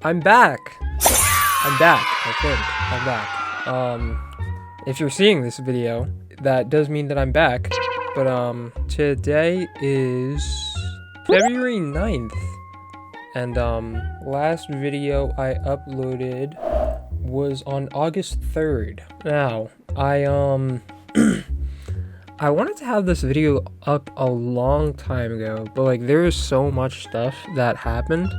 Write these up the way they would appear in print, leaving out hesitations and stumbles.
I'm back. I'm back, I think. I'm back. If you're seeing this video, that does mean that I'm back. But, today is February 9th. And, last video I uploaded was on August 3rd. Now, I wanted to have this video up a long time ago, but, like, there was so much stuff that happened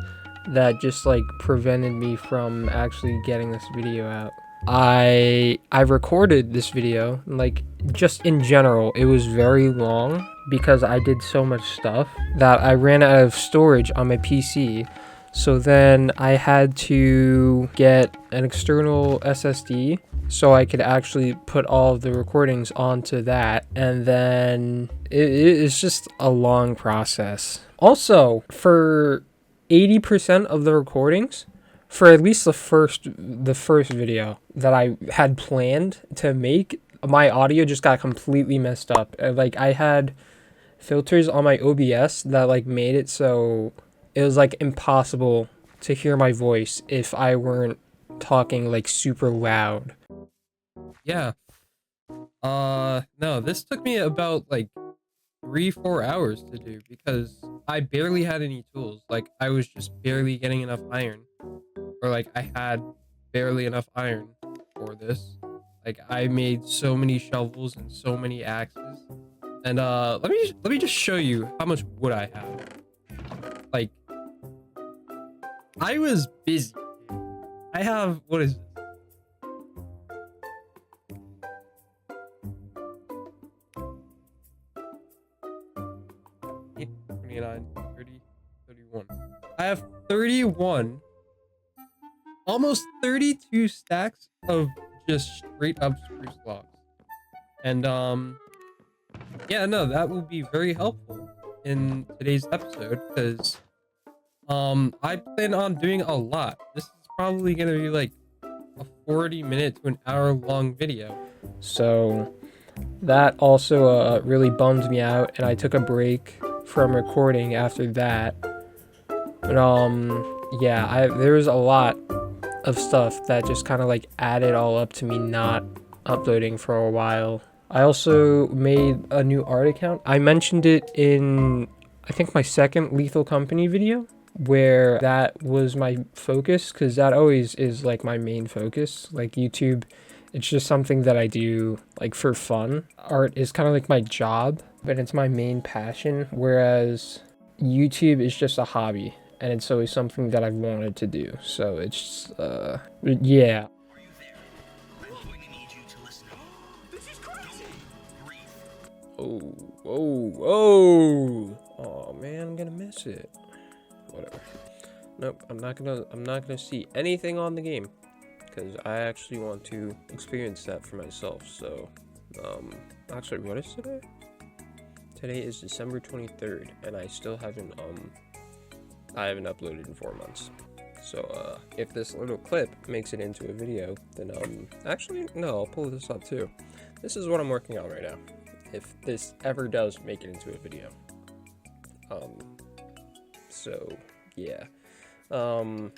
that just, like, prevented me from actually getting this video out. I recorded this video, like, just in general, it was very long because I did so much stuff that I ran out of storage on my PC. So then I had to get an external SSD so I could actually put all of the recordings onto that, and then it's just a long process. Also, for 80% of the recordings, for at least the first video that I had planned to make, my audio just got completely messed up. Like, I had filters on my OBS that, like, made it so it was, like, impossible to hear my voice if I weren't talking, like, super loud. Yeah. No, this took me about, like, 3-4 hours to do because I barely had any tools. Like, I was just barely getting enough iron, or like I had barely enough iron for this. Like, I made so many shovels and so many axes, and let me just show you how much wood I have. Like, I was busy. I have, what is this? 29, 30, 31. I have 31, almost 32 stacks of just straight up spruce logs. And yeah, no, that will be very helpful in today's episode because I plan on doing a lot. This is probably gonna be like a 40-minute to an hour long video. So that also really bummed me out, and I took a break from recording after that. But yeah, there was a lot of stuff that just kind of like added all up to me not uploading for a while. I also made a new art account. I mentioned it in, I think, my second Lethal Company video, where that was my focus, because that always is like my main focus. Like, YouTube, it's just something that I do like for fun. Art is kind of like my job, but it's my main passion, whereas YouTube is just a hobby, and it's always something that I've wanted to do. So it's yeah. Oh man, I'm gonna miss it. Whatever. Nope, I'm not gonna see anything on the game, because I actually want to experience that for myself. So actually, what is today? Today is December 23rd, and I still haven't uploaded in 4 months. So if this little clip makes it into a video, then actually no, I'll pull this up too. This is what I'm working on right now, if this ever does make it into a video. So yeah. I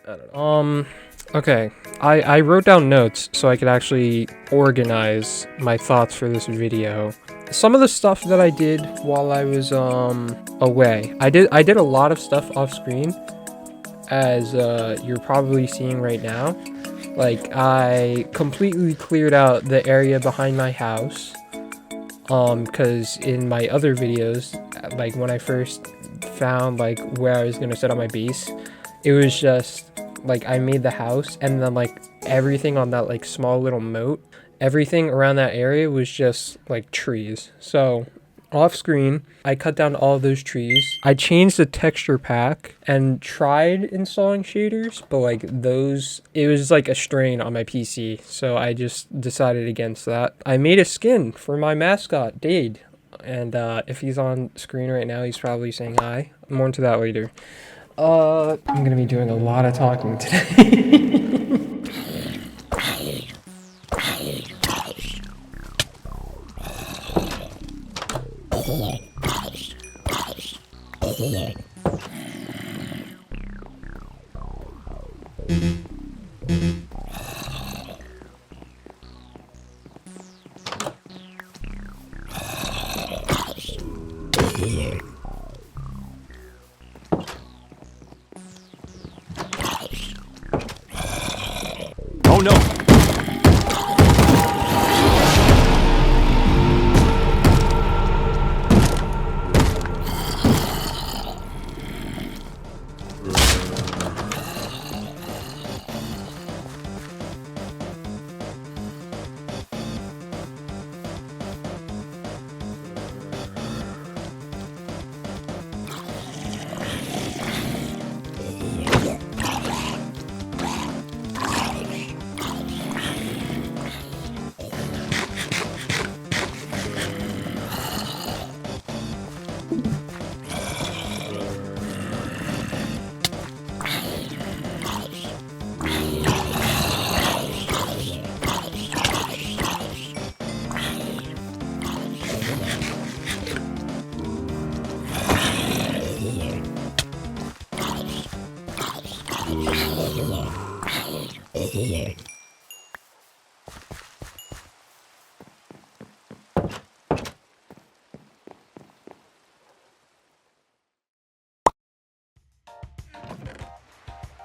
don't know. Okay, I wrote down notes so I could actually organize my thoughts for this video. Some of the stuff that I did while I was away, I did a lot of stuff off screen, as you're probably seeing right now. Like, I completely cleared out the area behind my house, because in my other videos, like when I first found like where I was gonna set up my base, it was just like I made the house, and then like everything on that like small little moat, everything around that area was just like trees. So off screen, I cut down all of those trees. I changed the texture pack and tried installing shaders, but like it was like a strain on my PC, so I just decided against that. I made a skin for my mascot, Dade, and if he's on screen right now, he's probably saying hi. More into that later. I'm gonna be doing a lot of talking today. Oh no!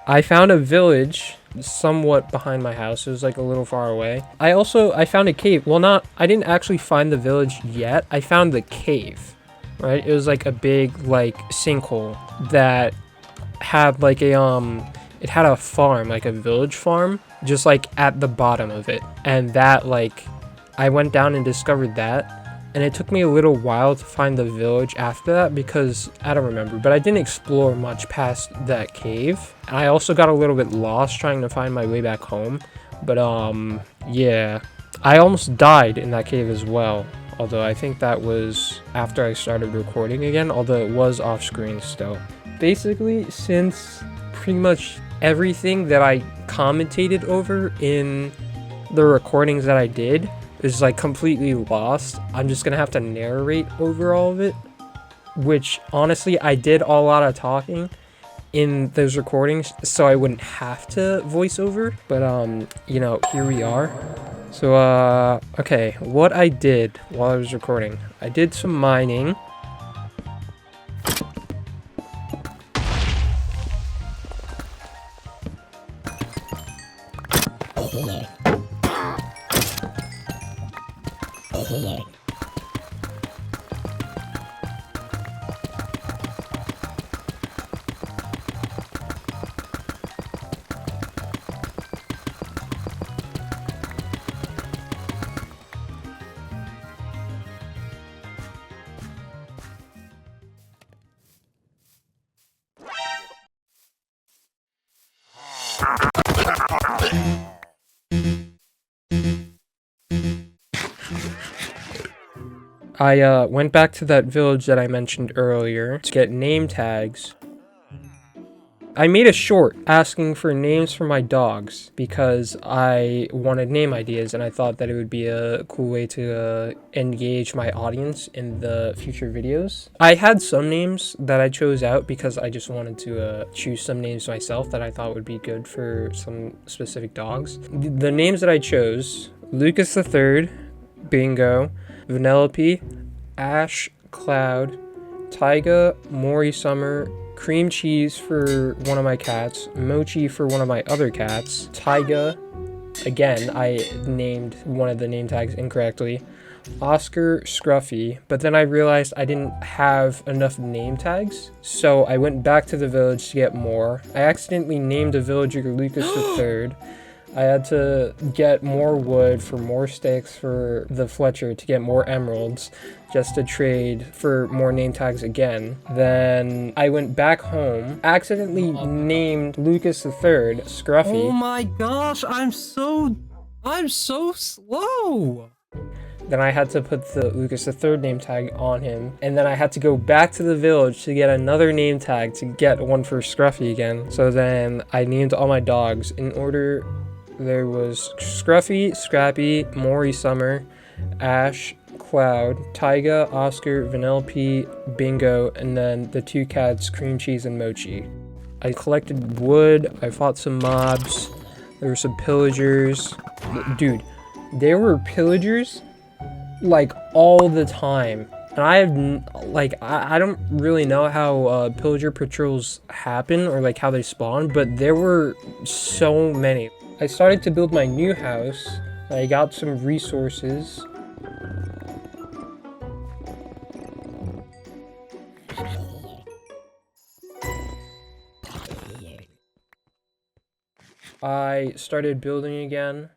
I found a village somewhat behind my house. It was like a little far away. I found a cave. Well, I didn't actually find the village yet. I found the cave, right? It was like a big like sinkhole that had like it had a farm, like a village farm, just like at the bottom of it. And that like, I went down and discovered that. And it took me a little while to find the village after that because I don't remember, but I didn't explore much past that cave. And I also got a little bit lost trying to find my way back home. But yeah, I almost died in that cave as well. Although I think that was after I started recording again, although it was off screen still. Basically, since pretty much everything that I commentated over in the recordings that I did is like completely lost, I'm just gonna have to narrate over all of it, which honestly I did a lot of talking in those recordings so I wouldn't have to voice over, but you know, here we are. So okay, what I did while I was recording, I did some mining. I went back to that village that I mentioned earlier to get name tags. I made a short asking for names for my dogs because I wanted name ideas and I thought that it would be a cool way to engage my audience in the future videos. I had some names that I chose out because I just wanted to choose some names myself that I thought would be good for some specific dogs. The names that I chose: Lucas the Third, Bingo, Vanellope, Ash, Cloud, Tyga, Maury Summer, Cream Cheese for one of my cats, Mochi for one of my other cats, Tyga, again, I named one of the name tags incorrectly, Oscar, Scruffy, but then I realized I didn't have enough name tags, so I went back to the village to get more. I accidentally named a villager Lucas the Third. I had to get more wood for more sticks for the Fletcher to get more emeralds just to trade for more name tags again. Then I went back home, accidentally named Lucas III Scruffy. Oh my gosh, I'm so slow. Then I had to put the Lucas III name tag on him, and then I had to go back to the village to get another name tag to get one for Scruffy again. So then I named all my dogs in order. There was Scruffy, Scrappy, Maury Summer, Ash, Cloud, Tyga, Oscar, Vanellope, Bingo, and then the two cats, Cream Cheese and Mochi. I collected wood, I fought some mobs, there were some pillagers. Dude, there were pillagers like all the time. And I have, like, I don't really know how pillager patrols happen or like how they spawn, but there were so many. I started to build my new house. I got some resources. I started building again.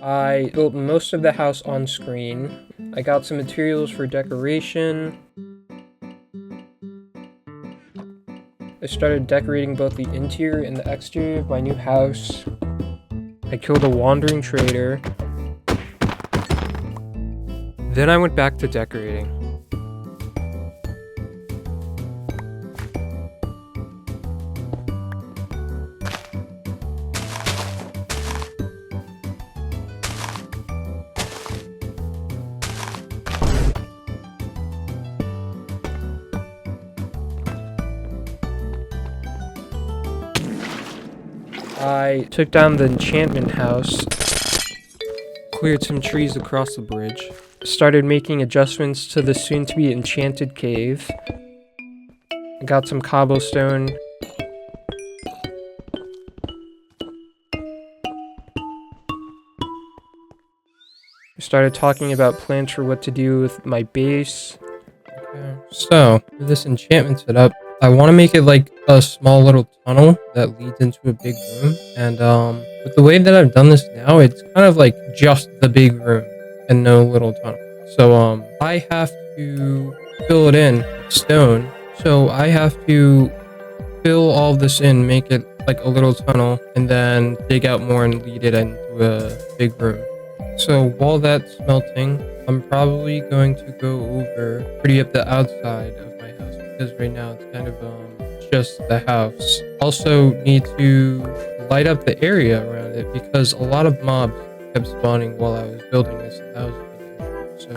I built most of the house on screen. I got some materials for decoration. I started decorating both the interior and the exterior of my new house. I killed a wandering trader. Then I went back to decorating. I took down the enchantment house, cleared some trees across the bridge, started making adjustments to the soon-to-be enchanted cave. I got some cobblestone. I started talking about plans for what to do with my base. Okay. So, for this enchantment setup, I want to make it like a small little tunnel that leads into a big room. And with the way that I've done this now, it's kind of like just the big room and no little tunnel. So I have to fill it in with stone. So I have to fill all this in, make it like a little tunnel, and then dig out more and lead it into a big room. So while that's melting, I'm probably going to go over pretty up the outside of my house because right now it's kind of just the house. Also need to light up the area around it because a lot of mobs kept spawning while I was building this. And that was a big issue. So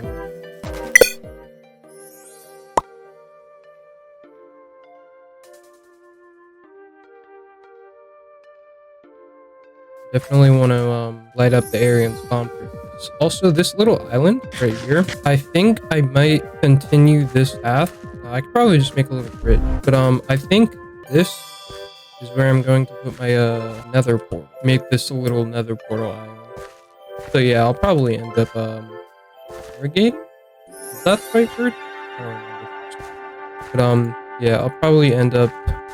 definitely want to light up the area and spawn proof this. Also, this little island right here, I think I might continue this path. I could probably just make a little bridge, but I think this is where I'm going to put my nether portal. Make this a little nether portal island. So yeah, I'll probably end up irrigating. Is that the right word? I don't remember. But yeah, I'll probably end up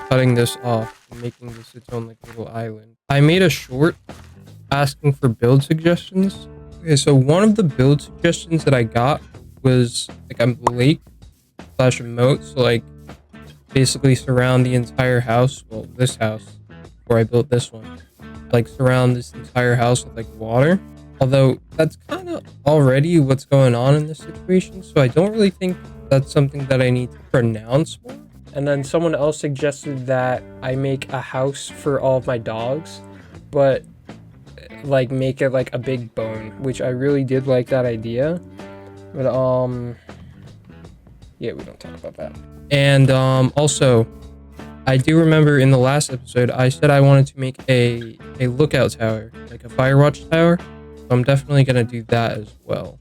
cutting this off and making this its own like little island. I made a short asking for build suggestions. Okay, so one of the build suggestions that I got was like a lake slash moat. So like basically surround the entire house. Well, this house before I built this one, like surround this entire house with like water. Although that's kind of already what's going on in this situation. So I don't really think that's something that I need to pronounce more. And then someone else suggested that I make a house for all of my dogs, but like make it like a big bone, which I really did like that idea. But yeah, we don't talk about that. And also, I do remember in the last episode I said I wanted to make a lookout tower, like a fire watch tower. So I'm definitely gonna do that as well.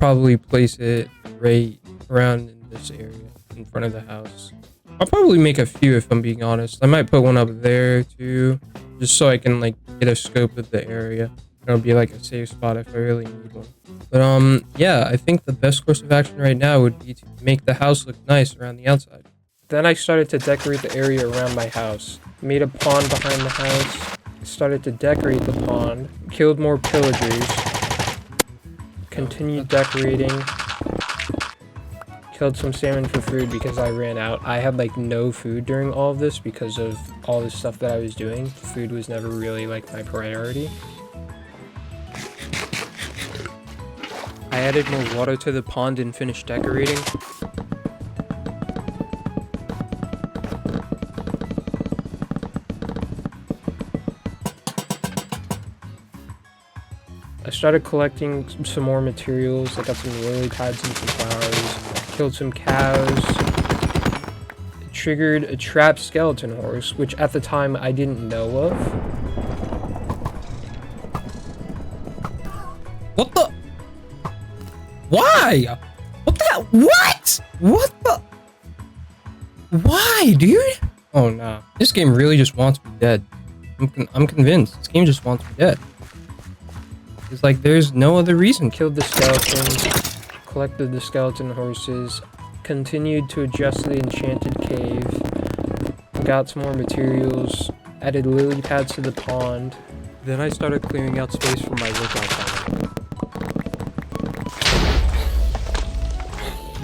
Probably place it right around in this area in front of the house. I'll probably make a few if I'm being honest. I might put one up there too, just so I can like get a scope of the area. It'll be like a safe spot if I really need one. But yeah, I think the best course of action right now would be to make the house look nice around the outside. Then I started to decorate the area around my house. Made a pond behind the house. Started to decorate the pond. Killed more pillagers. Continued decorating. Killed some salmon for food because I ran out. I had like no food during all of this because of all the stuff that I was doing. Food was never really like my priority. I added more water to the pond and finished decorating. I started collecting some more materials. I got some lily pads and some flowers. Killed some cows. Triggered a trapped skeleton horse, which at the time I didn't know of. What the? Why? What the? What? What the? Why, dude? Oh no, this game really just wants me dead. I'm convinced this game just wants me dead. It's like there's no other reason. Killed the skeletons, collected the skeleton horses, continued to adjust the enchanted cave, got some more materials, added lily pads to the pond. Then I started clearing out space for my workout time.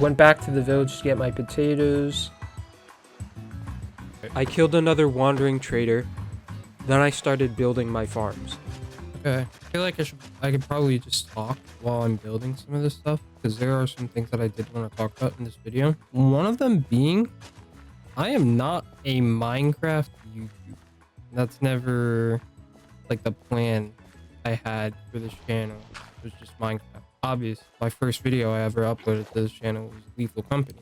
Went back to the village to get my potatoes. I killed another wandering trader. Then I started building my farms. Okay, I feel like I could probably just talk while I'm building some of this stuff, because there are some things that I did want to talk about in this video. One of them being, I am not a Minecraft YouTuber. That's never like the plan I had for this channel. It was just Minecraft. Obvious, my first video I ever uploaded to this channel was Lethal Company.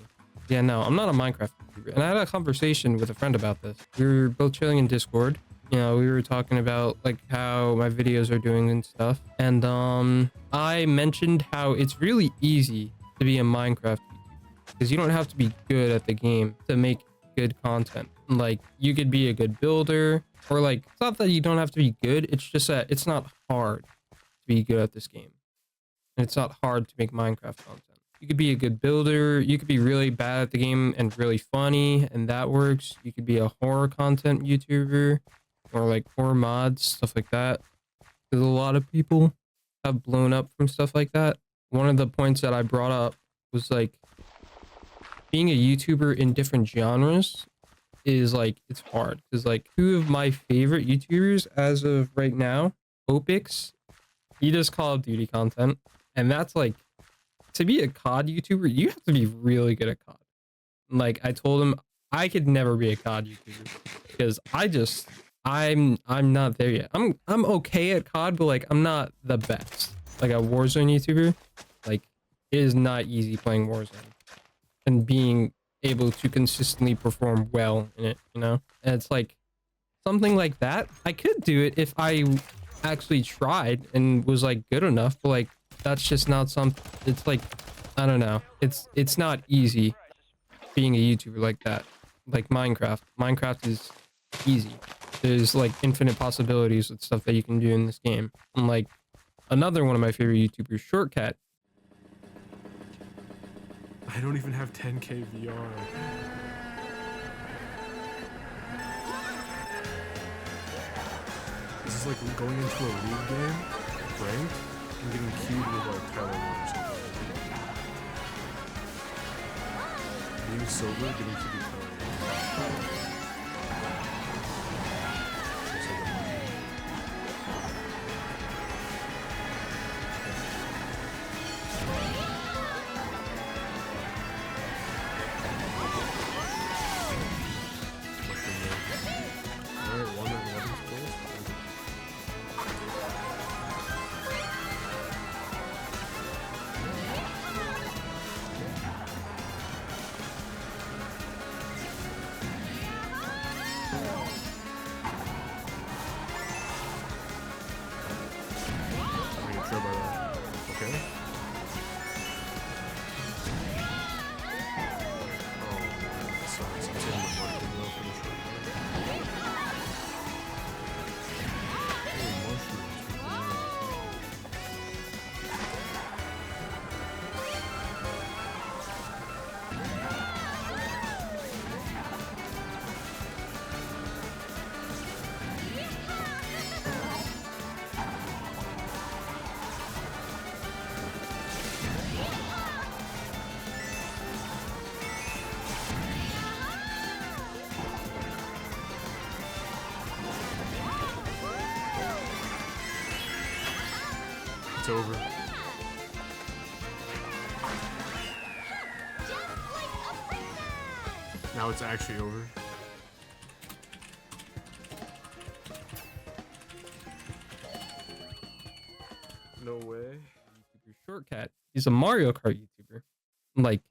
Yeah, no, I'm not a Minecraft YouTuber. And I had a conversation with a friend about this. We were both chilling in Discord. You know, we were talking about like how my videos are doing and stuff. And I mentioned how it's really easy to be a Minecraft YouTuber, because you don't have to be good at the game to make good content. Like, you could be a good builder, or like, it's not that you don't have to be good, it's just that it's not hard to be good at this game. And it's not hard to make Minecraft content. You could be a good builder, you could be really bad at the game and really funny, and that works. You could be a horror content YouTuber, or like horror mods, stuff like that. Because a lot of people have blown up from stuff like that. One of the points that I brought up was like, being a YouTuber in different genres is like, it's hard. Because like, two of my favorite YouTubers as of right now, Opix, he does Call of Duty content. And that's like, to be a COD YouTuber, you have to be really good at COD. Like, I told him I could never be a COD YouTuber, because I'm not there yet. I'm okay at COD, but like, I'm not the best. Like, a Warzone YouTuber, like, it is not easy playing Warzone and being able to consistently perform well in it, you know? And it's like, something like that, I could do it if I actually tried and was like good enough, but like, that's just not something. It's like, I don't know, it's not easy being a YouTuber like that. Like Minecraft is easy. There's like infinite possibilities with stuff that you can do in this game. And like, another one of my favorite YouTubers, Shortcut. I don't even have 10k VR. This is like going into a league game, ranked, and getting queued with like Tyler or something. Being sober, getting queued with Tyler. over. Now it's actually over. No way. YouTuber Shortcut. He's a Mario Kart YouTuber. Like,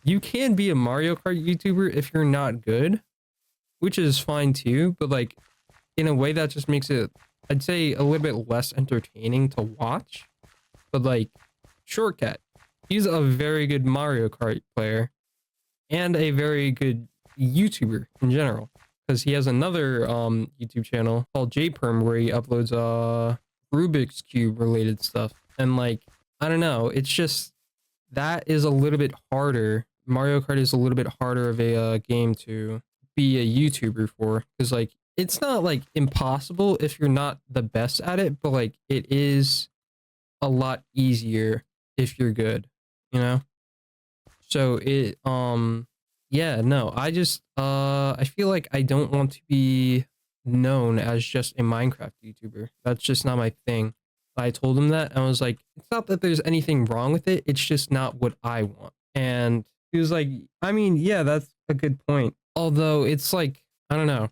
you can be a Mario Kart YouTuber if you're not good, which is fine too, but like, in a way that just makes it, I'd say, a little bit less entertaining to watch. But like, Shortcut, he's a very good Mario Kart player and a very good YouTuber in general, because he has another YouTube channel called JPerm where he uploads Rubik's Cube related stuff. And like, I don't know, it's just, that is a little bit harder. Mario Kart is a little bit harder of a game to be a YouTuber for, because like, it's not like impossible if you're not the best at it, but like, it is a lot easier if you're good, you know? So it yeah, no, I just I feel like I don't want to be known as just a Minecraft YouTuber. That's just not my thing. I told him that, and I was like, it's not that there's anything wrong with it, it's just not what I want. And he was like, I mean, yeah, that's a good point. Although it's like, I don't know.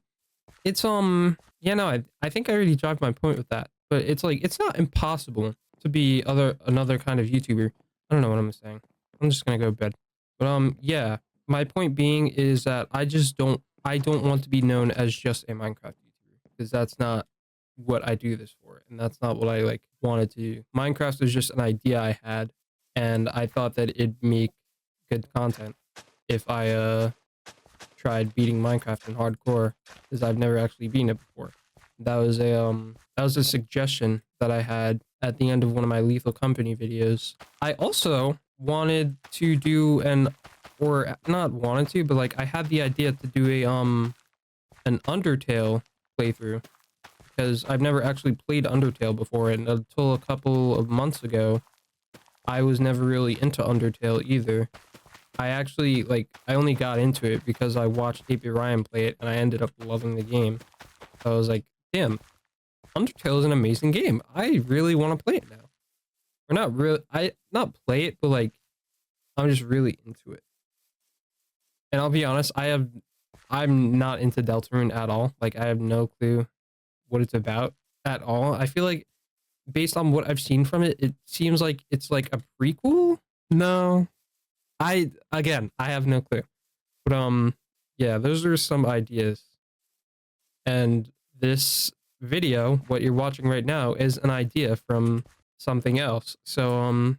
It's yeah, no, I think I already dropped my point with that. But it's like, it's not impossible to be another kind of YouTuber. I don't know what I'm saying. I'm just gonna go to bed. But yeah, my point being is that I don't want to be known as just a Minecraft YouTuber, because that's not what I do this for, and that's not what I like wanted to do. Minecraft was just an idea I had, and I thought that it'd make good content if I tried beating Minecraft in hardcore, because I've never actually beaten it before. That was a suggestion that I had at the end of one of my Lethal Company videos. I also wanted to do or not wanted to, but like, I had the idea to do an Undertale playthrough, because I've never actually played Undertale before, and until a couple of months ago, I was never really into Undertale either. I actually, like, I only got into it because I watched AP Ryan play it, and I ended up loving the game. So I was like, damn, Undertale is an amazing game. I really want to play it now. Or not really, not play it, but like, I'm just really into it. And I'll be honest, I'm not into Deltarune at all. Like, I have no clue what it's about at all. I feel like, based on what I've seen from it, it seems like it's like a prequel. No, I have no clue. But yeah, those are some ideas. And this video, what you're watching right now, is an idea from something else. So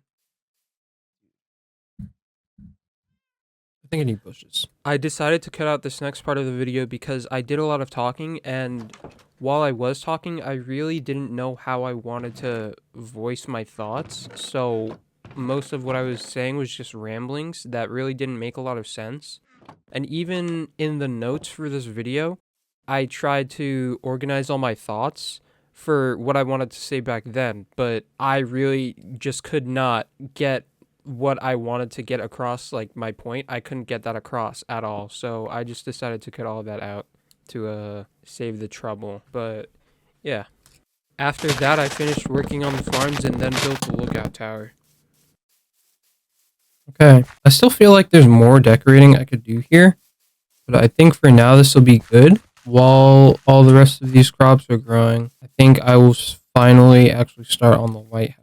I think I need bushes. I decided to cut out this next part of the video because I did a lot of talking, and while I was talking, I really didn't know how I wanted to voice my thoughts. So most of what I was saying was just ramblings that really didn't make a lot of sense. And even in the notes for this video, I tried to organize all my thoughts for what I wanted to say back then, but I really just could not get what I wanted to get across, like my point. I couldn't get that across at all, so I just decided to cut all of that out to save the trouble. But yeah, after that I finished working on the farms and then built the lookout tower. Okay, I still feel like there's more decorating I could do here, but I think for now this will be good. While all the rest of these crops are growing, I think I will finally actually start on the lighthouse.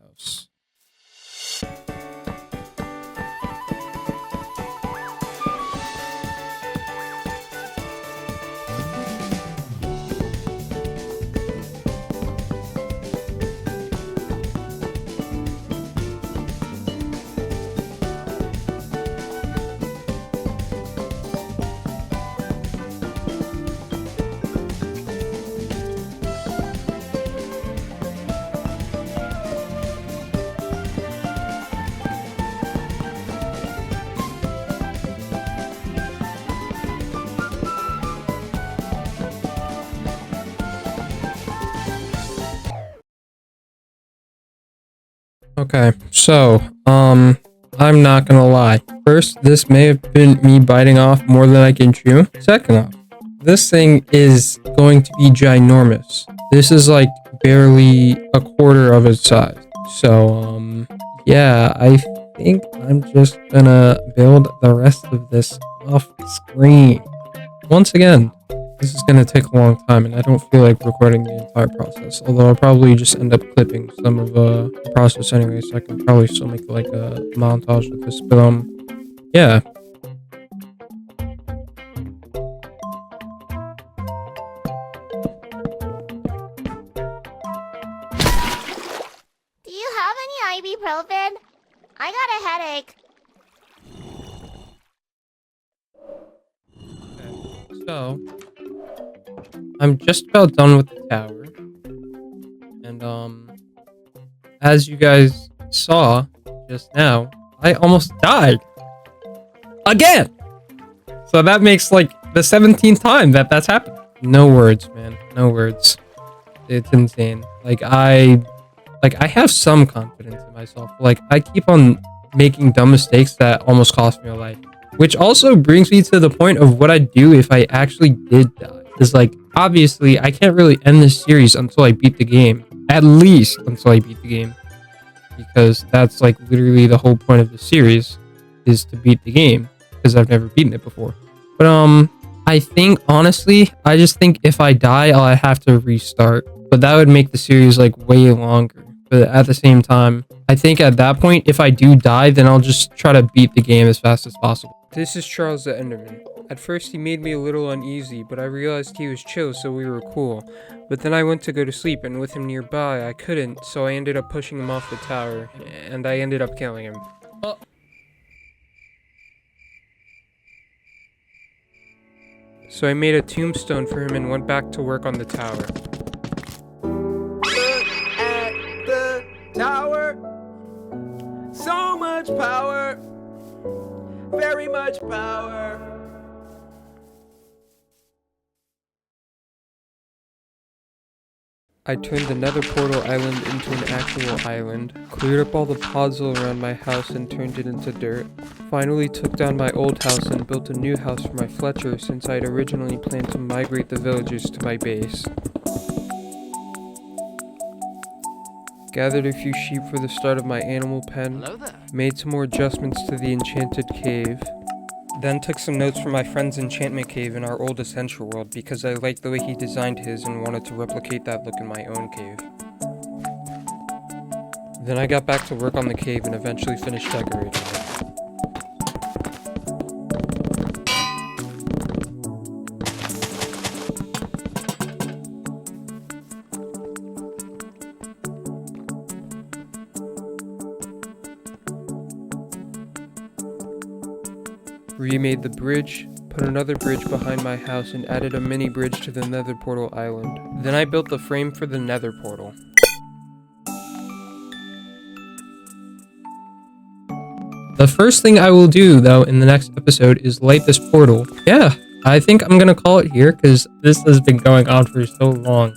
Okay, so, I'm not gonna lie. First, this may have been me biting off more than I can chew. Second off, this thing is going to be ginormous. This is like barely a quarter of its size. So, yeah, I think I'm just gonna build the rest of this off screen. Once again, this is gonna take a long time, and I don't feel like recording the entire process. Although I'll probably just end up clipping some of the process anyway, so I can probably still make like a montage of this. But yeah. Do you have any ibuprofen? I got a headache. So, I'm just about done with the tower. And, as you guys saw just now, I almost died. Again! So that makes, like, the 17th time that that's happened. No words, man. No words. It's insane. I have some confidence in myself. Like, I keep on making dumb mistakes that almost cost me a life. Which also brings me to the point of what I'd do if I actually did die. Because, like, obviously, I can't really end this series until I beat the game. At least until I beat the game. Because that's, like, literally the whole point of the series is to beat the game. Because I've never beaten it before. But, I think, honestly, I just think if I die, I'll have to restart. But that would make the series, like, way longer. But at the same time, I think at that point, if I do die, then I'll just try to beat the game as fast as possible. This is Charles the Enderman. At first he made me a little uneasy, but I realized he was chill, so we were cool. But then I went to go to sleep, and with him nearby, I couldn't, so I ended up pushing him off the tower, and I ended up killing him. So I made a tombstone for him and went back to work on the tower. Look at the tower. So much power. Very much power. I turned the nether portal island into an actual island, cleared up all the podzol around my house and turned it into dirt. Finally took down my old house and built a new house for my Fletcher since I'd originally planned to migrate the villagers to my base. Gathered a few sheep for the start of my animal pen, made some more adjustments to the enchanted cave, then took some notes from my friend's enchantment cave in our old essential world because I liked the way he designed his and wanted to replicate that look in my own cave. Then I got back to work on the cave and eventually finished decorating it. Remade the bridge, put another bridge behind my house and added a mini bridge to the nether portal island. Then I built the frame for the nether portal. The first thing I will do, though, in the next episode is light this portal. Yeah, I think I'm gonna call it here because this has been going on for so long.